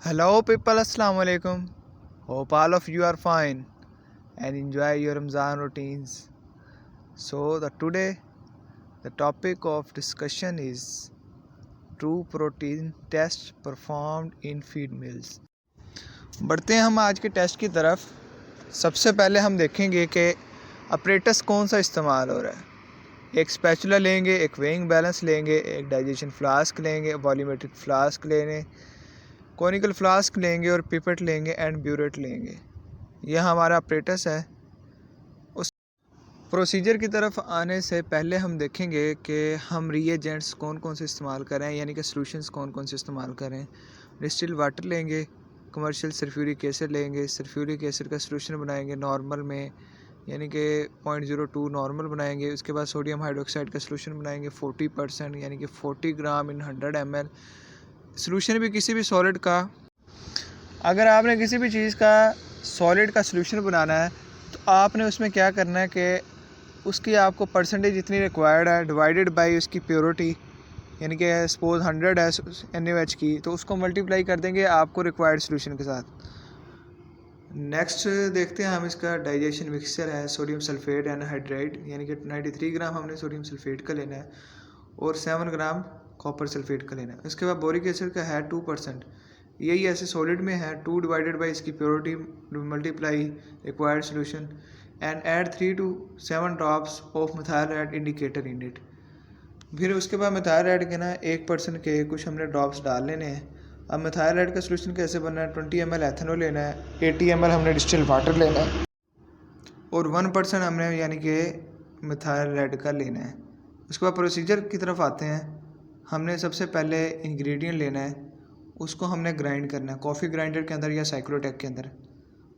Hello people, Assalamu alaikum. Hope all of you are fine and enjoy your Ramzan routines. So the topic of discussion is true protein test performed in feed mills. बढ़ते हैं हम आज के test की तरफ। सबसे पहले हम देखेंगे कि अपरेटस कौन सा इस्तेमाल हो रहा है। एक स्पैचुला लेंगे, एक वेइंग बैलेंस लेंगे, एक डाइजेशन फ्लास्क लेंगे, वॉल्यूमेट्रिक फ्लास्क लेंगे, कॉनिकल फ्लास्क लेंगे और पिपेट लेंगे एंड ब्यूरेट लेंगे। यह हमारा अपरेटस है। उस प्रोसीजर की तरफ आने से पहले हम देखेंगे कि हम रिएजेंट्स कौन कौन से इस्तेमाल करें, यानी कि सॉल्यूशंस कौन कौन से इस्तेमाल करें। डिस्टिल वाटर लेंगे, कमर्शियल सल्फ्यूरिक एसिड लेंगे, सल्फ्यूरिक एसिड का सॉल्यूशन बनाएंगे नॉर्मल में, यानी कि 0.02 नॉर्मल बनाएंगे। उसके बाद सोडियम हाइड्रोक्साइड का सॉल्यूशन बनाएंगे 40%, यानी कि 40 ग्राम इन 100 ml। सॉल्यूशन भी किसी भी सॉलिड का, अगर आपने किसी भी चीज़ का सॉलिड का सॉल्यूशन बनाना है तो आपने उसमें क्या करना है कि उसकी आपको परसेंटेज जितनी रिक्वायर्ड है डिवाइडेड बाय उसकी प्योरिटी, यानी कि सपोज 100 है NaOH की, तो उसको मल्टीप्लाई कर देंगे आपको रिक्वायर्ड सॉल्यूशन के साथ। नेक्स्ट देखते हैं हम इसका डाइजेशन मिक्सचर है सोडियम सल्फेट एनहाइड्राइड, यानी कि 93 ग्राम हमने सोडियम सल्फेट का लेना है और 7 ग्राम कॉपर सल्फेट का लेना है। उसके बाद बोरिक एसिड का है 2%, यही ऐसे सॉलिड में है 2 डिवाइडेड बाई इसकी purity multiply required solution and add 3 to 7 drops of methyl indicator in it. फिर उसके बाद मिथाइल के ना 1% के कुछ हमने ड्रॉप्स डाल लेने हैं। अब मिथाइल का सॉल्यूशन कैसे बनना है, 20 ml एथेनॉल लेना है, 80 ml हमने डिस्टिल वाटर लेना है और 1% हमने यानी कि मिथाइल का लेना है। उसके बाद प्रोसीजर की तरफ आते हैं। हमने सबसे पहले इंग्रेडिएंट लेना है, उसको हमने ग्राइंड करना है कॉफ़ी ग्राइंडर के अंदर या साइक्लोटेक के अंदर,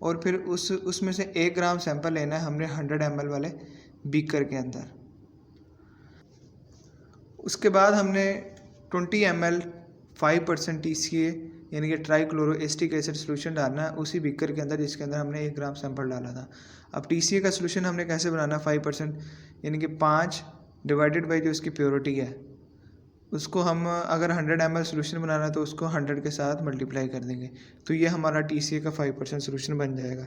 और फिर उसमें से 1 ग्राम सैंपल लेना है हमने 100 ml वाले बीकर के अंदर। उसके बाद हमने 20 ml 5% TCA यानी कि ट्राईक्लोरो एसिटिक एसिड सोल्यूशन डालना है उसी बीकर के अंदर जिसके अंदर हमने 1 ग्राम सैंपल डाला था। अब TCA का सोल्यूशन हमने कैसे बनाना है, 5% यानी कि 5 डिवाइडेड बाई जो इसकी प्योरिटी है, उसको हम अगर 100 ml सोल्यूशन बनाना है तो उसको 100 के साथ मल्टीप्लाई कर देंगे, तो ये हमारा TCA का 5% सोल्यूशन बन जाएगा।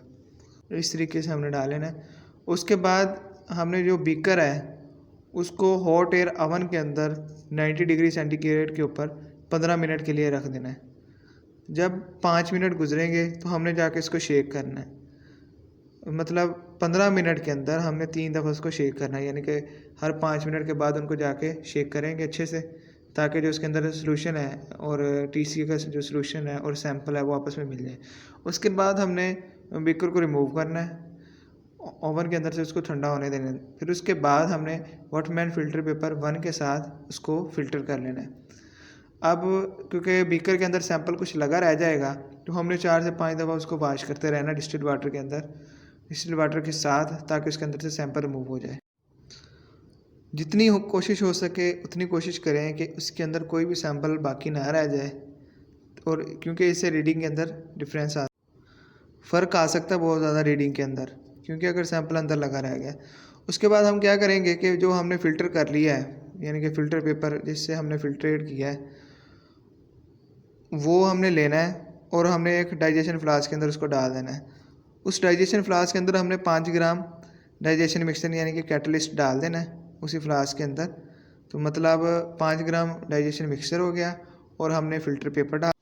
इस तरीके से हमने डाल लेना है। उसके बाद हमने जो बीकर है उसको हॉट एयर अवन के अंदर 90 डिग्री सेंटीग्रेड के ऊपर 15 मिनट के लिए रख देना है। जब 5 मिनट गुजरेंगे तो हमने जाके इसको शेक करना है, मतलब 15 मिनट के अंदर हमने 3 दफ़ा उसको शेक करना है, यानी कि हर 5 मिनट के बाद उनको जाके शेक करेंगे अच्छे से, ताकि जो उसके अंदर सोल्यूशन है और TCA का जो सोल्यूशन है और सैंपल है वो आपस में मिल जाए। उसके बाद हमने बीकर को रिमूव करना है, ओवन के अंदर से उसको ठंडा होने देना है। फिर उसके बाद हमने वॉटरमैन फ़िल्टर पेपर 1 के साथ उसको फ़िल्टर कर लेना है। अब क्योंकि बीकर के अंदर सैंपल कुछ लगा रह जाएगा तो हमने 4 से 5 दफ़ा उसको वॉश करते रहना डिस्टिल्ड वाटर के अंदर, डिस्टिल्ड वाटर के साथ, ताकि उसके अंदर से सैंपल रिमूव हो जाए। जितनी कोशिश हो सके उतनी कोशिश करें कि उसके अंदर कोई भी सैंपल बाकी ना रह जाए, और क्योंकि इससे रीडिंग के अंदर डिफरेंस फ़र्क आ सकता है बहुत ज़्यादा रीडिंग के अंदर, क्योंकि अगर सैंपल अंदर लगा रह गया। उसके बाद हम क्या करेंगे कि जो हमने फ़िल्टर कर लिया है, यानी कि फ़िल्टर पेपर जिससे हमने फ़िल्ट्रेट किया है, वो हमने लेना है और हमने एक डाइजेशन फ्लास्क के अंदर उसको डाल देना है। उस डाइजेशन फ्लास्क के अंदर हमने 5 ग्राम डाइजेशन मिक्सचर यानी कि कैटलिस्ट डाल देना है उसी फ्लास्क के अंदर। तो मतलब 5 ग्राम डाइजेशन मिक्सचर हो गया और हमने फ़िल्टर पेपर डाल,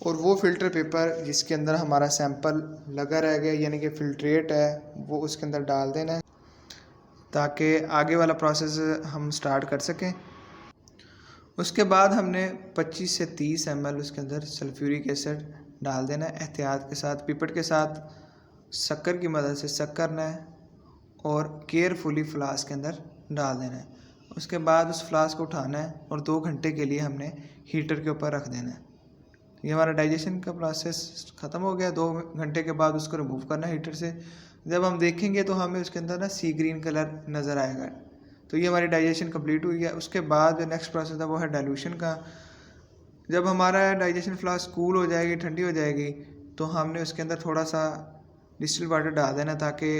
और वो फ़िल्टर पेपर जिसके अंदर हमारा सैंपल लगा रह गया यानी कि फ़िल्ट्रेट है वो उसके अंदर डाल देना है, ताकि आगे वाला प्रोसेस हम स्टार्ट कर सकें। उसके बाद हमने 25 से 30 ml उसके अंदर सल्फ्यूरिक एसिड डाल देना है एहतियात के साथ, पिपेट के साथ शक्कर की मदद से शक करना है और केयरफुली फ्लास्क के अंदर डाल देना है। उसके बाद उस फ्लास्क को उठाना है और 2 घंटे के लिए हमने हीटर के ऊपर रख देना है। ये हमारा डाइजेशन का प्रोसेस ख़त्म हो गया। 2 घंटे के बाद उसको रिमूव करना है हीटर से। जब हम देखेंगे तो हमें उसके अंदर ना सी ग्रीन कलर नज़र आएगा, तो ये हमारी डाइजेशन कंप्लीट हुई है। उसके बाद जो नेक्स्ट प्रोसेस है वो है डाइल्यूशन का। जब हमारा डाइजेशन फ्लास्क कूल हो जाएगी, ठंडी हो जाएगी, तो हमने उसके अंदर थोड़ा सा डिस्टिल वाटर डाल देना ताकि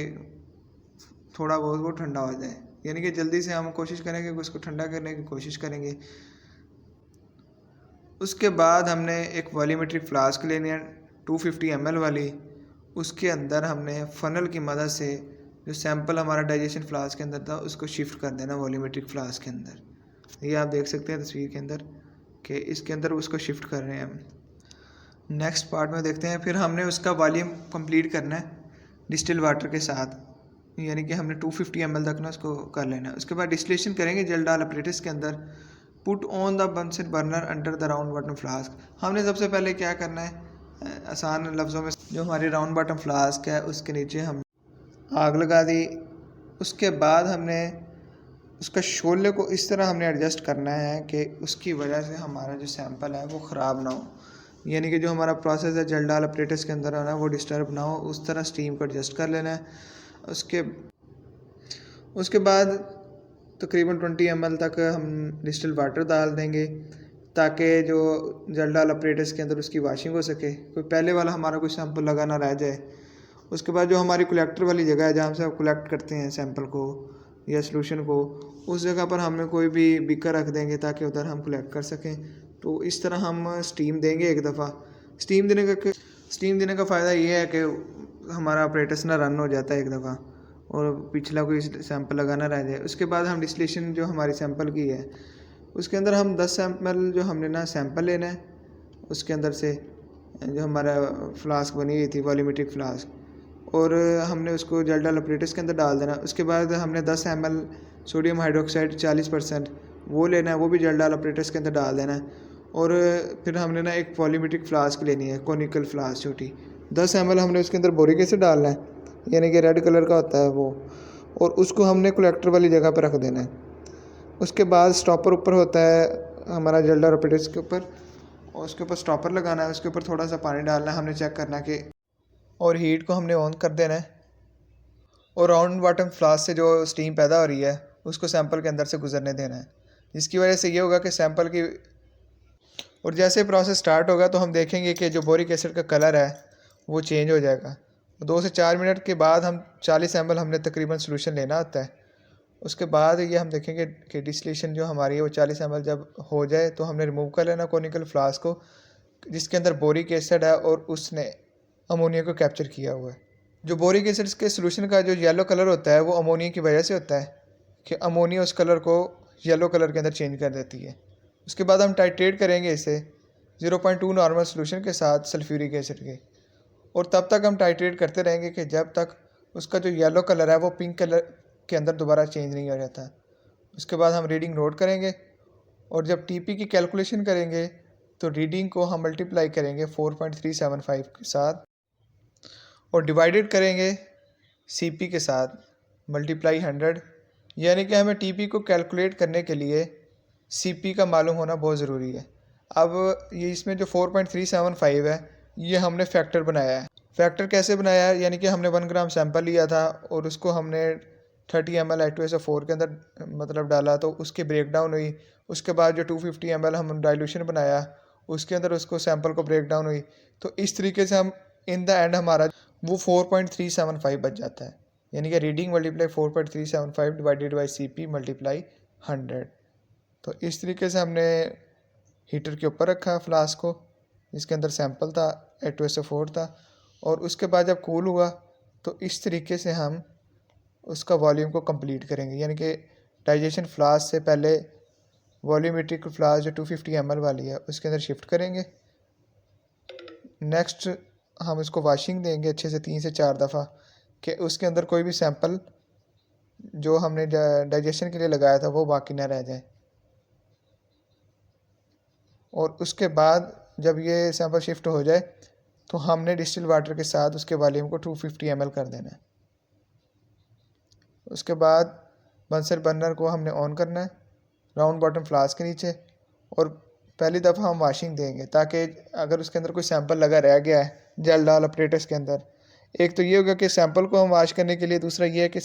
थोड़ा बहुत वो ठंडा हो जाए, यानी कि जल्दी से हम कोशिश करेंगे कि उसको ठंडा करने की कोशिश करेंगे। उसके बाद हमने एक वॉल्यूमेट्रिक फ्लास्क लेनी है 250 ml वाली। उसके अंदर हमने फ़नल की मदद से जो सैंपल हमारा डाइजेशन फ्लास्क के अंदर था उसको शिफ्ट कर देना वॉल्यूमेट्रिक फ्लास्क के अंदर। ये आप देख सकते हैं तस्वीर के अंदर कि इसके अंदर उसको शिफ्ट कर रहे हैं हम। नेक्स्ट पार्ट में देखते हैं। फिर हमने उसका वॉल्यूम कंप्लीट करना है डिस्टिल वाटर के साथ, यानी कि हमने 250 ml तक ना उसको कर लेना है। उसके बाद डिस्टिलेशन करेंगे जेल डाल अपरेटस के अंदर। Put on the Bunsen burner under the round bottom flask. हमने सबसे पहले क्या करना है, आसान लफ्ज़ों में जो हमारी राउंड बॉटम फ्लास्क है उसके नीचे हम आग लगा दी। उसके बाद हमने उसका शोले को इस तरह हमने एडजस्ट करना है कि उसकी वजह से हमारा जो सैंपल है वो ख़राब ना हो, यानी कि जो हमारा प्रोसेस है जेल डाल अपरेटस के अंदर है ना वो डिस्टर्ब ना हो, उस तरह स्टीम को एडजस्ट कर लेना है। उसके बाद तकरीबन 20 ml तक हम डिस्टिल वाटर डाल देंगे ताकि जो जेल डाल अपरेटस के अंदर उसकी वाशिंग हो सके, कोई पहले वाला हमारा कोई सैंपल लगा ना रह जाए। उसके बाद जो हमारी कलेक्टर वाली जगह है जहाँ से आप कलेक्ट करते हैं सैंपल को या सॉल्यूशन को, उस जगह पर हमें कोई भी बीकर रख देंगे ताकि उधर हम कलेक्ट कर सकें। तो इस तरह हम स्टीम देंगे एक दफ़ा। स्टीम देने का फ़ायदा ये है कि हमारा अपरेटस ना रन हो जाता है एक दफ़ा और पिछला कोई सैंपल लगाना रह जाए। उसके बाद हम डिस्टिलेशन जो हमारी सैंपल की है उसके अंदर हम 10 ml जो हमने ना सैंपल लेना है उसके अंदर से जो हमारा फ्लास्क बनी हुई थी वॉल्यूमेट्रिक फ्लास्क, और हमने उसको जेल डाल अपरेटस के अंदर डाल देना। उसके बाद हमने 10 ml सोडियम हाइड्रोक्साइड 40% वो लेना है, वो भी जेल डाल अपरेटस के अंदर डाल देना है। और फिर हमने ना एक वॉल्यूमेट्रिक फ्लास्क लेनी है कोनिकल फ्लास्क छोटी, 10 ml हमने उसके अंदर बोरिक एसिड डालना है, यानी कि रेड कलर का होता है वो, और उसको हमने कलेक्टर वाली जगह पर रख देना है। उसके बाद स्टॉपर ऊपर होता है हमारा जेल डाल अपरेटस के ऊपर, और उसके ऊपर स्टॉपर लगाना है। उसके ऊपर थोड़ा सा पानी डालना है, हमने चेक करना है कि, और हीट को हमने ऑन कर देना है। और राउंड बॉटम फ्लास्क से जो स्टीम पैदा हो रही है उसको सैंपल के अंदर से गुजरने देना है, जिसकी वजह से ये होगा कि सैंपल की, और जैसे प्रोसेस स्टार्ट होगा तो हम देखेंगे कि जो बोरिक एसिड का कलर है वो चेंज हो जाएगा। 2 से 4 मिनट के बाद हम 40 ml हमने तकरीबन सोल्यूशन लेना होता है। उसके बाद ये हम देखेंगे कि डिस्टिलेशन जो हमारी है वो 40 ml जब हो जाए तो हमने रिमूव कर लेना कोनिकल फ्लास्क को, जिसके अंदर बोरिक एसिड है और उसने अमोनिया को कैप्चर किया हुआ है। जो बोरिक एसिड के सोल्यूशन का जो येलो कलर होता है वो अमोनिया की वजह से होता है कि अमोनिया उस कलर को येलो कलर के अंदर चेंज कर देती है। उसके बाद हम टाइट्रेट करेंगे इसे 0.2 नॉर्मल सोल्यूशन के साथ सल्फ्यूरिक एसिड के, और तब तक हम टाइट्रेट करते रहेंगे कि जब तक उसका जो येलो कलर है वो पिंक कलर के अंदर दोबारा चेंज नहीं हो जाता। उसके बाद हम रीडिंग नोट करेंगे, और जब टीपी की कैलकुलेशन करेंगे तो रीडिंग को हम मल्टीप्लाई करेंगे 4.375 के साथ और डिवाइडेड करेंगे सीपी के साथ मल्टीप्लाई 100, यानी कि हमें टीपी को कैलकुलेट करने के लिए सीपी का मालूम होना बहुत ज़रूरी है। अब ये इसमें जो 4.375 है ये हमने फैक्टर बनाया है। फैक्टर कैसे बनाया है, यानी कि हमने 1 ग्राम सैंपल लिया था और उसको हमने 30 ml H2SO4 के अंदर मतलब डाला तो उसकी ब्रेक डाउन हुई। उसके बाद जो 250 ml हम डाइल्यूशन बनाया उसके अंदर उसको सैंपल को ब्रेक डाउन हुई, तो इस तरीके से हम इन द एंड हमारा वो 4.375 बच जाता है, यानी कि reading multiply 4.375 divided by CP multiply 100। तो इस तरीके से हमने हीटर के ऊपर रखा फ्लास्क को जिसके अंदर सैंपल था H2SO4 था, और उसके बाद जब कूल हुआ तो इस तरीके से हम उसका वॉल्यूम को कंप्लीट करेंगे, यानी कि डाइजेशन फ्लास्क से पहले वॉल्यूमेट्रिक फ्लास्क जो 250 ml वाली है उसके अंदर शिफ्ट करेंगे। नेक्स्ट हम इसको वाशिंग देंगे अच्छे से 3 से 4 दफ़ा कि उसके अंदर कोई भी सैंपल जो हमने डाइजेशन के लिए लगाया था वो बाकी ना रह जाए। और उसके बाद जब ये सैंपल शिफ्ट हो जाए तो हमने डिस्टिल वाटर के साथ उसके वॉल्यूम को 250 ml कर देना है। उसके बाद बंसर बर्नर को हमने ऑन करना है राउंड बॉटम फ्लास्क के नीचे, और पहली दफ़ा हम वाशिंग देंगे ताकि अगर उसके अंदर कोई सैंपल लगा रह गया है जेल डाल अपरेटस के अंदर, एक तो ये होगा कि सैंपल को हम वाश करने के लिए, दूसरा ये है कि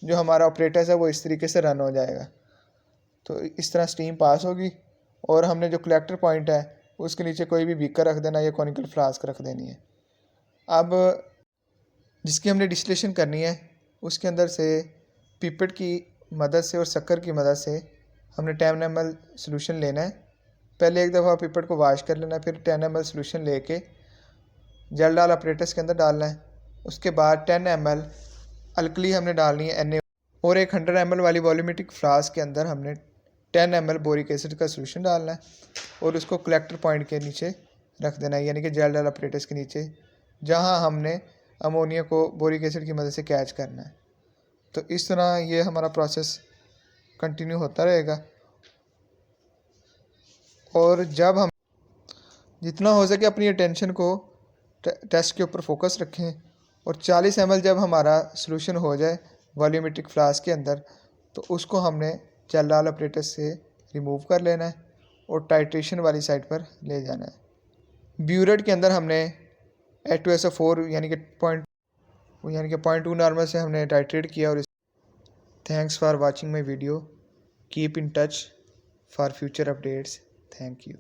जो हमारा ऑपरेटस है वो इस तरीके से रन हो जाएगा। तो इस तरह स्टीम पास होगी, और हमने जो कलेक्टर पॉइंट है उसके नीचे कोई भी बीकर रख देना या कॉनिकल फ्लास्क रख देनी है। अब जिसकी हमने डिस्टिलेशन करनी है उसके अंदर से पिपेट की मदद से और शक्कर की मदद से हमने 10 ml सोल्यूशन लेना है पहले एक दफ़ा पिपेट को वाश कर लेना है, फिर 10 ml सोल्यूशन लेके जेल डाल अपरेटस के अंदर डालना है। उसके बाद 10 ml अल्कली हमने डालनी है Na, और एक 100 ml वाली वॉल्यूमेट्रिक फ्लास्क के अंदर हमने 10 ml बोरिक एसिड का सोल्यूशन डालना है और उसको कलेक्टर पॉइंट के नीचे रख देना है, यानी कि जेल डाल अपरेटस के नीचे, जहां हमने अमोनिया को बोरिक एसिड की मदद से कैच करना है। तो इस तरह ये हमारा प्रोसेस कंटिन्यू होता रहेगा। और जब हम जितना हो सके अपनी अटेंशन को टेस्ट के ऊपर फोकस रखें, और 40 ml जब हमारा सोल्यूशन हो जाए वॉल्यूमेट्रिक फ्लास्क के अंदर, तो उसको हमने जेल डाल अपरेटस से रिमूव कर लेना है और टाइट्रेशन वाली साइड पर ले जाना है। ब्यूरेट के अंदर हमने H2SO4 यानी कि 0.2 नॉर्मल से हमने टाइट्रेट किया। और thanks for watching my video, keep in touch for future updates, thank you.